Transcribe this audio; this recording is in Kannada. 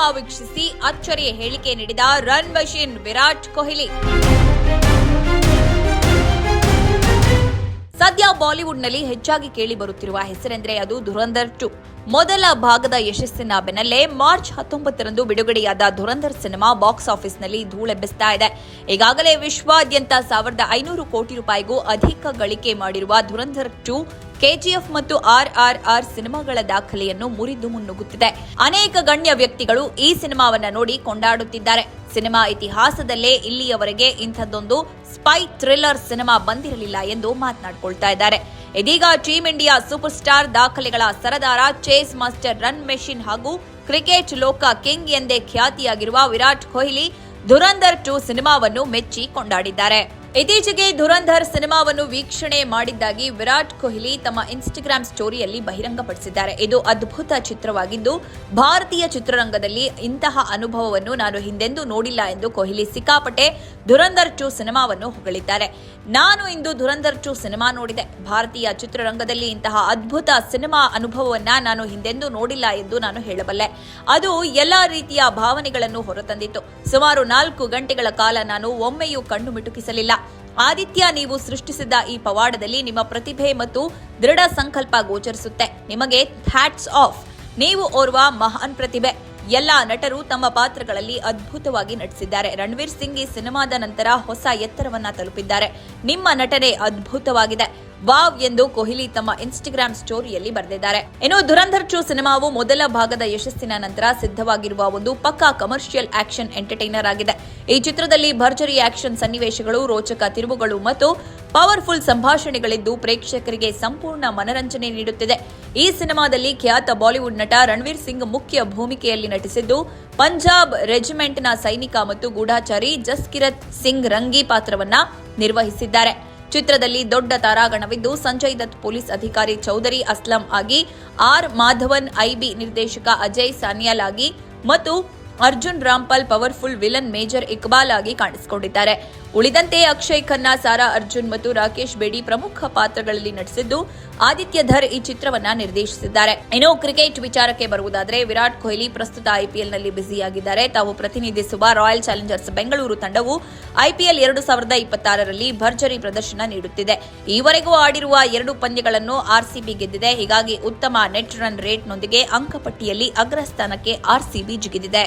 ಸಿನಿಮಾ ವೀಕ್ಷಿಸಿ ಅಚ್ಚರಿಯ ಹೇಳಿಕೆ ನೀಡಿದ ರನ್ ಮಷಿನ್ ವಿರಾಟ್ ಕೊಹ್ಲಿ. ಸದ್ಯ ಬಾಲಿವುಡ್ನಲ್ಲಿ ಹೆಚ್ಚಾಗಿ ಕೇಳಿ ಬರುತ್ತಿರುವ ಹೆಸರೆಂದರೆ ಅದು ಧುರಂಧರ್ 2. ಮೊದಲ ಭಾಗದ ಯಶಸ್ಸಿನ ಬೆನ್ನಲ್ಲೇ ಮಾರ್ಚ್ 19ರಂದು ಬಿಡುಗಡೆಯಾದ ಧುರಂಧರ್ ಸಿನಿಮಾ ಬಾಕ್ಸ್ ಆಫೀಸ್ನಲ್ಲಿ ಧೂಳೆಬ್ಬಿಸ್ತಾ ಇದೆ. ಈಗಾಗಲೇ ವಿಶ್ವಾದ್ಯಂತ 1500 ಕೋಟಿ ರೂಪಾಯಿಗೂ ಅಧಿಕ ಗಳಿಕೆ ಮಾಡಿರುವ ಧುರಂಧರ್ 2 ಕೆಜಿಎಫ್ ಮತ್ತು RRR ಸಿನಿಮಾಗಳ ದಾಖಲೆಯನ್ನು ಮುರಿದು ಮುನ್ನುಗ್ಗುತ್ತಿದೆ. ಅನೇಕ ಗಣ್ಯ ವ್ಯಕ್ತಿಗಳು ಈ ಸಿನಿಮಾವನ್ನ ನೋಡಿ ಕೊಂಡಾಡುತ್ತಿದ್ದಾರೆ. ಸಿನಿಮಾ ಇತಿಹಾಸದಲ್ಲೇ ಇಲ್ಲಿಯವರೆಗೆ ಇಂಥದ್ದೊಂದು ಸ್ಪೈ ಥ್ರಿಲ್ಲರ್ ಸಿನಿಮಾ ಬಂದಿರಲಿಲ್ಲ ಎಂದು ಮಾತನಾಡಿಕೊಳ್ತಾ ಇದ್ದಾರೆ. ಇದೀಗ ಟೀಮ್ ಇಂಡಿಯಾ ಸೂಪರ್ ಸ್ಟಾರ್, ದಾಖಲೆಗಳ ಸರದಾರ, ಚೇಸ್ ಮಾಸ್ಟರ್, ರನ್ ಮೆಷಿನ್ ಹಾಗೂ ಕ್ರಿಕೆಟ್ ಲೋಕ ಕಿಂಗ್ ಎಂದೇ ಖ್ಯಾತಿಯಾಗಿರುವ ವಿರಾಟ್ ಕೊಹ್ಲಿ ಧುರಂಧರ್ 2 ಸಿನಿಮಾವನ್ನು ಮೆಚ್ಚಿ ಕೊಂಡಾಡಿದ್ದಾರೆ. ಇತ್ತೀಚೆಗೆ ಧುರಂಧರ್ ಸಿನಿಮಾವನ್ನು ವೀಕ್ಷಣೆ ಮಾಡಿದ್ದಾಗಿ ವಿರಾಟ್ ಕೊಹ್ಲಿ ತಮ್ಮ ಇನ್ಸ್ಟಾಗ್ರಾಮ್ ಸ್ಟೋರಿಯಲ್ಲಿ ಬಹಿರಂಗಪಡಿಸಿದ್ದಾರೆ. ಇದು ಅದ್ಭುತ ಚಿತ್ರವಾಗಿದ್ದು ಭಾರತೀಯ ಚಿತ್ರರಂಗದಲ್ಲಿ ಇಂತಹ ಅನುಭವವನ್ನು ನಾನು ಹಿಂದೆಂದೂ ನೋಡಿಲ್ಲ ಎಂದು ಕೊಹ್ಲಿ ಸಿಕ್ಕಾಪಟ್ಟೆ ಧುರಂಧರ್ 2 ಸಿನಿಮಾವನ್ನು ಹೊಗಳಿದ್ದಾರೆ. ನಾನು ಇಂದು ಧುರಂಧರ್ 2 ಸಿನಿಮಾ ನೋಡಿದೆ. ಭಾರತೀಯ ಚಿತ್ರರಂಗದಲ್ಲಿ ಇಂತಹ ಅದ್ಭುತ ಸಿನಿಮಾ ಅನುಭವವನ್ನ ನಾನು ಹಿಂದೆಂದೂ ನೋಡಿಲ್ಲ ಎಂದು ನಾನು ಹೇಳಬಲ್ಲೆ. ಅದು ಎಲ್ಲಾ ರೀತಿಯ ಭಾವನೆಗಳನ್ನು ಹೊರತಂದಿತ್ತು. ಸುಮಾರು 4 ಗಂಟೆಗಳ ಕಾಲ ನಾನು ಒಮ್ಮೆಯೂ ಕಣ್ಣು ಮಿಟುಕಿಸಲಿಲ್ಲ. ಆದಿತ್ಯ, ನೀವು ಸೃಷ್ಟಿಸಿದ ಈ ಪವಾಡದಲ್ಲಿ ನಿಮ್ಮ ಪ್ರತಿಭೆ ಮತ್ತು ದೃಢ ಸಂಕಲ್ಪ ಗೋಚರಿಸುತ್ತೆ. ನಿಮಗೆ ಹ್ಯಾಟ್ಸ್ ಆಫ್. ನೀವು ಓರ್ವ ಮಹಾನ್ ಪ್ರತಿಭೆ. ಎಲ್ಲಾ ನಟರು ತಮ್ಮ ಪಾತ್ರಗಳಲ್ಲಿ ಅದ್ಭುತವಾಗಿ ನಟಿಸಿದ್ದಾರೆ. ರಣವೀರ್ ಸಿಂಗ್ ಈ ಸಿನಿಮಾದ ನಂತರ ಹೊಸ ಎತ್ತರವನ್ನ ತಲುಪಿದ್ದಾರೆ. ನಿಮ್ಮ ನಟನೆ ಅದ್ಭುತವಾಗಿದೆ. ವಾವ್ ಎಂದು ಕೊಹ್ಲಿ ತಮ್ಮ ಇನ್ಸ್ಟಾಗ್ರಾಮ್ ಸ್ಟೋರಿಯಲ್ಲಿ ಬರೆದಿದ್ದಾರೆ. ಇನ್ನು ಧುರಂಧರ್ 2 ಸಿನಿಮಾವು ಮೊದಲ ಭಾಗದ ಯಶಸ್ಸಿನ ನಂತರ ಸಿದ್ಧವಾಗಿರುವ ಒಂದು ಪಕ್ಕಾ ಕಮರ್ಷಿಯಲ್ ಆಕ್ಷನ್ ಎಂಟರ್ಟೈನರ್ ಆಗಿದೆ. ಈ ಚಿತ್ರದಲ್ಲಿ ಭರ್ಜರಿ ಆಕ್ಷನ್ ಸನ್ನಿವೇಶಗಳು, ರೋಚಕ ತಿರುವುಗಳು ಮತ್ತು ಪವರ್ಫುಲ್ ಸಂಭಾಷಣೆಗಳಿದ್ದು ಪ್ರೇಕ್ಷಕರಿಗೆ ಸಂಪೂರ್ಣ ಮನರಂಜನೆ ನೀಡುತ್ತಿದೆ. ಈ ಸಿನಿಮಾದಲ್ಲಿ ಖ್ಯಾತ ಬಾಲಿವುಡ್ ನಟ ರಣವೀರ್ ಸಿಂಗ್ ಮುಖ್ಯ ಭೂಮಿಕೆಯಲ್ಲಿ ನಟಿಸಿದ್ದು, ಪಂಜಾಬ್ ರೆಜಿಮೆಂಟ್ನ ಸೈನಿಕ ಮತ್ತು ಗೂಢಾಚಾರಿ ಜಸ್ಕಿರತ್ ಸಿಂಗ್ ರಂಗಿ ಪಾತ್ರವನ್ನ ನಿರ್ವಹಿಸಿದ್ದಾರೆ. ಚಿತ್ರದಲ್ಲಿ ದೊಡ್ಡ ತಾರಾಗಣವಿದ್ದು, ಸಂಜಯ್ ದತ್ ಪೊಲೀಸ್ ಅಧಿಕಾರಿ ಚೌಧರಿ ಅಸ್ಲಂ ಆಗಿ, ಆರ್ ಮಾಧವನ್ ಐಬಿ ನಿರ್ದೇಶಕ ಅಜಯ್ ಸಾನ್ಯಾಲ್ ಆಗಿ ಮತ್ತು Arjun Rampal powerful villain major Iqbal ಆಗಿ ಕಾಣಿಸಿಕೊಂಡಿದ್ದಾರೆ. ಉಳಿದಂತೆ ಅಕ್ಷಯ್ ಖನ್ನಾ, ಸಾರಾ ಅರ್ಜುನ್ ಮತ್ತು ರಾಕೇಶ್ ಬೇಡಿ ಪ್ರಮುಖ ಪಾತ್ರಗಳಲ್ಲಿ ನಟಿಸಿದ್ದು, ಆದಿತ್ಯ ಧರ್ ಈ ಚಿತ್ರವನ್ನ ನಿರ್ದೇಶಿಸಿದ್ದಾರೆ. ಇನ್ನು ಕ್ರಿಕೆಟ್ ವಿಚಾರಕ್ಕೆ ಬರುವುದಾದರೆ, ವಿರಾಟ್ ಕೊಹ್ಲಿ ಪ್ರಸ್ತುತ ಐಪಿಎಲ್ನಲ್ಲಿ ಬ್ಯುಸಿಯಾಗಿದ್ದಾರೆ. ತಾವು ಪ್ರತಿನಿಧಿಸುವ ರಾಯಲ್ ಚಾಲೆಂಜರ್ಸ್ ಬೆಂಗಳೂರು ತಂಡವು ಐಪಿಎಲ್ 2026ರಲ್ಲಿ ಭರ್ಜರಿ ಪ್ರದರ್ಶನ ನೀಡುತ್ತಿದೆ. ಈವರೆಗೂ ಆಡಿರುವ 2 ಪಂದ್ಯಗಳನ್ನು ಆರ್ಸಿಬಿ ಗೆದ್ದಿದೆ. ಹೀಗಾಗಿ ಉತ್ತಮ ನೆಟ್ ರನ್ ರೇಟ್ನೊಂದಿಗೆ ಅಂಕಪಟ್ಟಿಯಲ್ಲಿ ಅಗ್ರಸ್ಥಾನಕ್ಕೆ ಆರ್ಸಿಬಿ ಜಿಗಿದಿದೆ.